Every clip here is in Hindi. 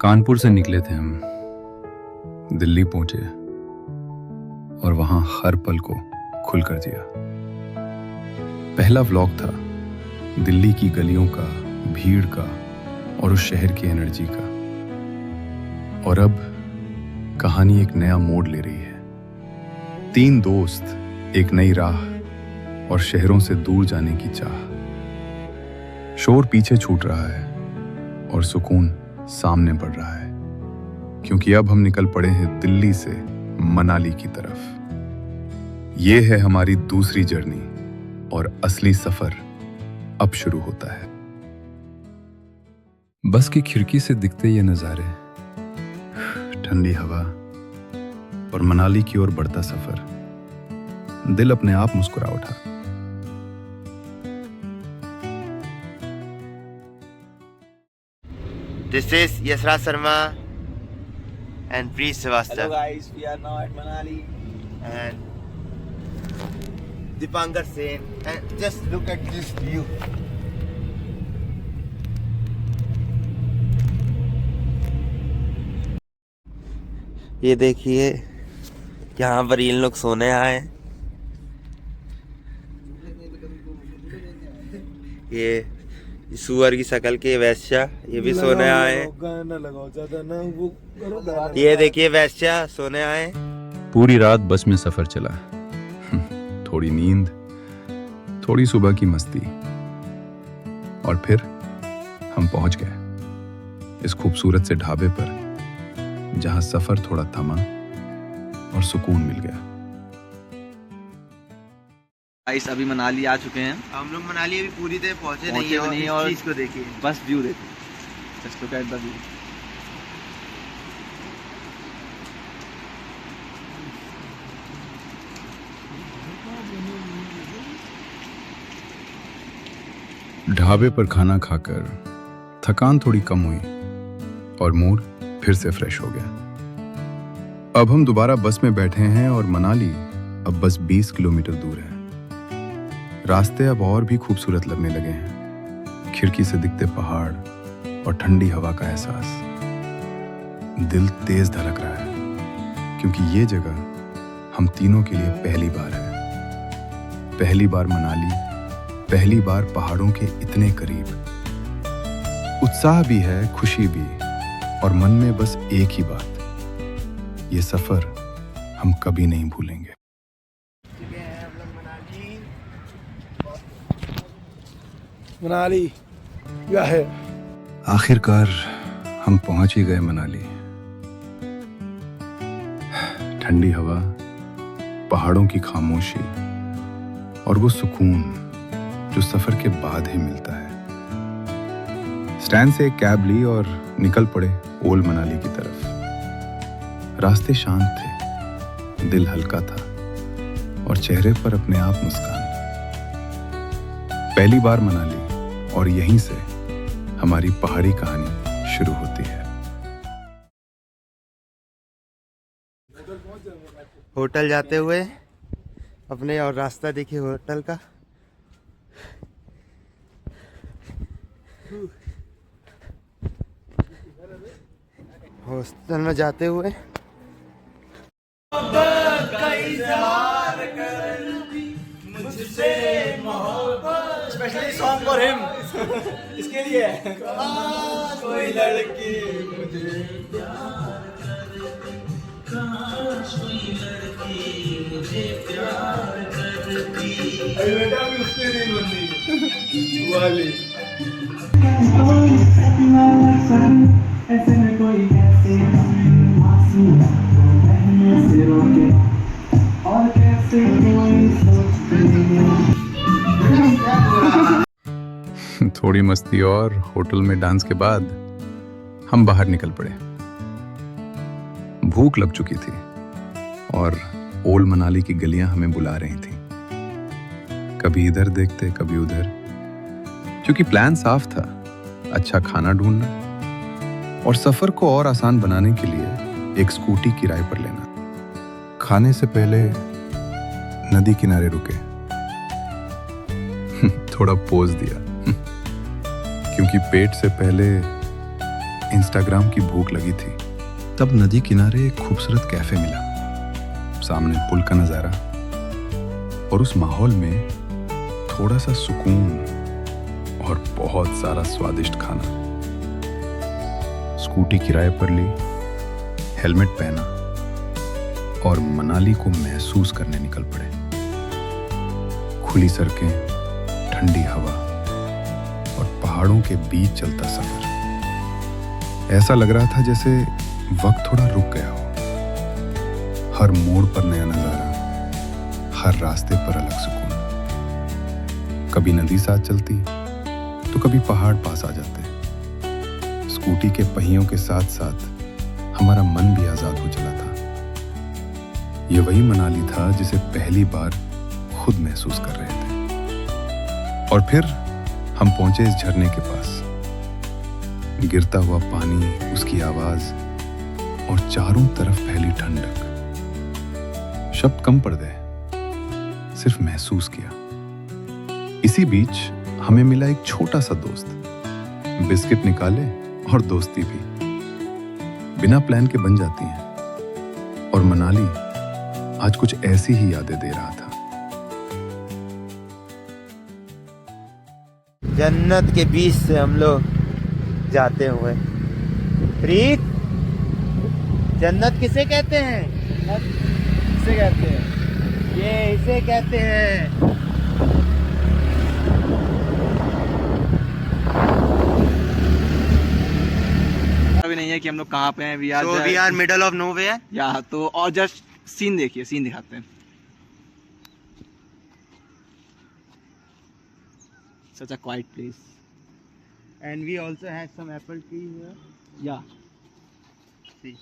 कानपुर से निकले थे हम, दिल्ली पहुंचे और वहां हर पल को खुल कर जिया। पहला व्लॉग था दिल्ली की गलियों का, भीड़ का और उस शहर की एनर्जी का। और अब कहानी एक नया मोड़ ले रही है। 3 दोस्त, एक नई राह और शहरों से दूर जाने की चाह। शोर पीछे छूट रहा है और सुकून सामने बढ़ रहा है, क्योंकि अब हम निकल पड़े हैं दिल्ली से मनाली की तरफ। ये है हमारी दूसरी जर्नी और असली सफर अब शुरू होता है। बस की खिड़की से दिखते ये नजारे, ठंडी हवा और मनाली की ओर बढ़ता सफर, दिल अपने आप मुस्कुरा उठा। This is Yasraj Sharma and Preet Srivastava. Hello guys, we are now at Manali. And Dipankar Sen. And just look at this view. ये देखिए, यहाँ पर इन लोग सोने आए। ये सुअर की शक्ल के वैश्या, ये भी सोने आए। ये देखिए वैश्या सोने आए। पूरी रात बस में सफर चला, थोड़ी नींद, थोड़ी सुबह की मस्ती, और फिर हम पहुंच गए इस खूबसूरत से ढाबे पर, जहां सफर थोड़ा थमा और सुकून मिल गया। गाइस अभी मनाली आ चुके हैं। हम लोग मनाली अभी पूरी तरह पहुंचे नहीं नहीं और चीज को देखिए, बस व्यू देखिए। Just look at the view. ढाबे पर खाना खाकर थकान थोड़ी कम हुई और मूड फिर से फ्रेश हो गया। अब हम दोबारा बस में बैठे हैं और मनाली अब बस 20 किलोमीटर दूर है। रास्ते अब और भी खूबसूरत लगने लगे हैं। खिड़की से दिखते पहाड़ और ठंडी हवा का एहसास, दिल तेज धड़क रहा है, क्योंकि ये जगह हम तीनों के लिए पहली बार है। पहली बार मनाली, पहली बार पहाड़ों के इतने करीब। उत्साह भी है, खुशी भी, और मन में बस एक ही बात, ये सफर हम कभी नहीं भूलेंगे। मनाली क्या है? आखिरकार हम पहुंच ही गए मनाली। ठंडी हवा, पहाड़ों की खामोशी और वो सुकून जो सफर के बाद ही मिलता है। स्टैंड से एक कैब ली और निकल पड़े ओल्ड मनाली की तरफ। रास्ते शांत थे, दिल हल्का था और चेहरे पर अपने आप मुस्कान। पहली बार मनाली, और यहीं से हमारी पहाड़ी कहानी शुरू होती है। होटल जाते हुए अपने, और रास्ता देखिए होटल का। हॉस्टल में जाते हुए स्पेशली सॉन्ग फॉर हिम। इसके लिए कोई लड़की मुझे बेटा भी उसने नहीं बननी वाली। ऐसे में कोई कैसे मासूम रहने से रोके, और कैसे कोई सोचते। थोड़ी मस्ती और होटल में डांस के बाद हम बाहर निकल पड़े। भूख लग चुकी थी और ओल्ड मनाली की गलियां हमें बुला रही थीं। कभी इधर देखते, कभी उधर, क्योंकि प्लान साफ था, अच्छा खाना ढूंढना और सफर को और आसान बनाने के लिए एक स्कूटी किराए पर लेना। खाने से पहले नदी किनारे रुके, थोड़ा पोज दिया, क्योंकि पेट से पहले इंस्टाग्राम की भूख लगी थी। तब नदी किनारे एक खूबसूरत कैफे मिला, सामने पुल का नजारा और उस माहौल में थोड़ा सा सुकून और बहुत सारा स्वादिष्ट खाना। स्कूटी किराए पर ली, हेलमेट पहना और मनाली को महसूस करने निकल पड़े। खुली सड़कें, ठंडी हवा और पहाड़ों के बीच चलता सफर। ऐसा लग रहा था जैसे वक्त थोड़ा रुक गया हो। हर मोड़ पर नया नजारा, हर रास्ते पर अलग सुकून। कभी नदी साथ चलती तो कभी पहाड़ पास आ जाते। स्कूटी के पहियों के साथ साथ हमारा मन भी आजाद हो चला था। ये वही मनाली था जिसे पहली बार खुद महसूस कर रहे थे। और फिर हम पहुंचे इस झरने के पास। गिरता हुआ पानी, उसकी आवाज और चारों तरफ फैली ठंडक। शब्द कम पड़ गए, सिर्फ महसूस किया। इसी बीच हमें मिला एक छोटा सा दोस्त। बिस्किट निकाले और दोस्ती भी बिना प्लान के बन जाती हैं। और मनाली आज कुछ ऐसी ही यादें दे रहा था। जन्नत के बीच से हम लोग जाते हुए। प्रीत, जन्नत किसे कहते हैं? किसे कहते हैं? ये इसे कहते हैं। अभी नहीं है कि हम लोग कहाँ पे हैं। We So we are middle of nowhere. या तो और जस्ट सीन देखिए, सीन दिखाते हैं। Such a quiet place. And we also have some apple tree here. Yeah. See.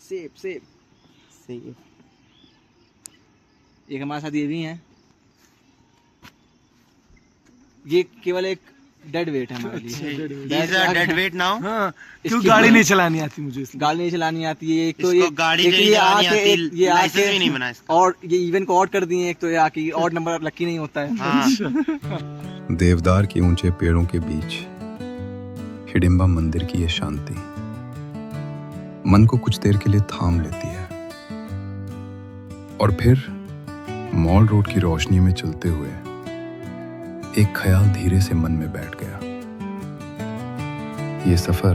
सेब सेब। See. एक हमारे साथ ये भी हैं। ये केवल एक डेड वेट है हमारे लिए। These are dead weight now. हाँ, क्यों गाड़ी नहीं चलानी आती मुझे इसलिए। गाड़ी नहीं चलानी आती है। एक तो इसको ये गाड़ी एक नहीं ये चलानी आके आती, एक ये लाइसेंस आके भी नहीं बना इसका। और ये इवन को ऑड कर दिए। एक तो ये आके ऑड नंबर लकी नहीं होता है। हाँ। देवदार के ऊंचे पेड़ों के बीच हिडिंबा मंदिर की ये शांति मन को कुछ देर के लिए थाम लेती है। और फिर मॉल रोड की रोशनी में चलते हुए एक ख्याल धीरे से मन में बैठ गया। ये सफर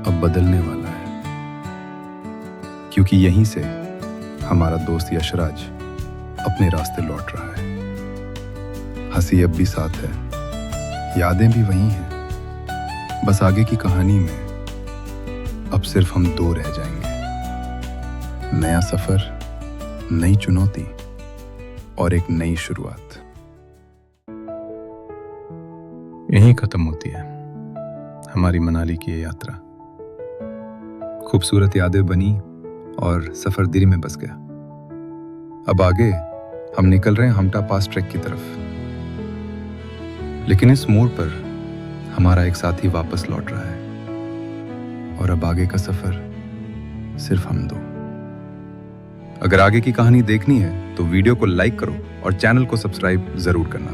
अब बदलने वाला है, क्योंकि यहीं से हमारा दोस्त यशराज अपने रास्ते लौट रहा है। हंसी अब भी साथ है, यादें भी वही हैं। बस आगे की कहानी में अब सिर्फ हम दो रह जाएंगे। नया सफर, नई चुनौती और एक नई शुरुआत। यहीं खत्म होती है हमारी मनाली की ये यात्रा। खूबसूरत यादें बनी और सफर दिल में बस गया। अब आगे हम निकल रहे हैं हमटा पास ट्रैक की तरफ। लेकिन इस मोड़ पर हमारा एक साथी वापस लौट रहा है और अब आगे का सफर सिर्फ हम दो। अगर आगे की कहानी देखनी है तो वीडियो को लाइक करो और चैनल को सब्सक्राइब जरूर करना।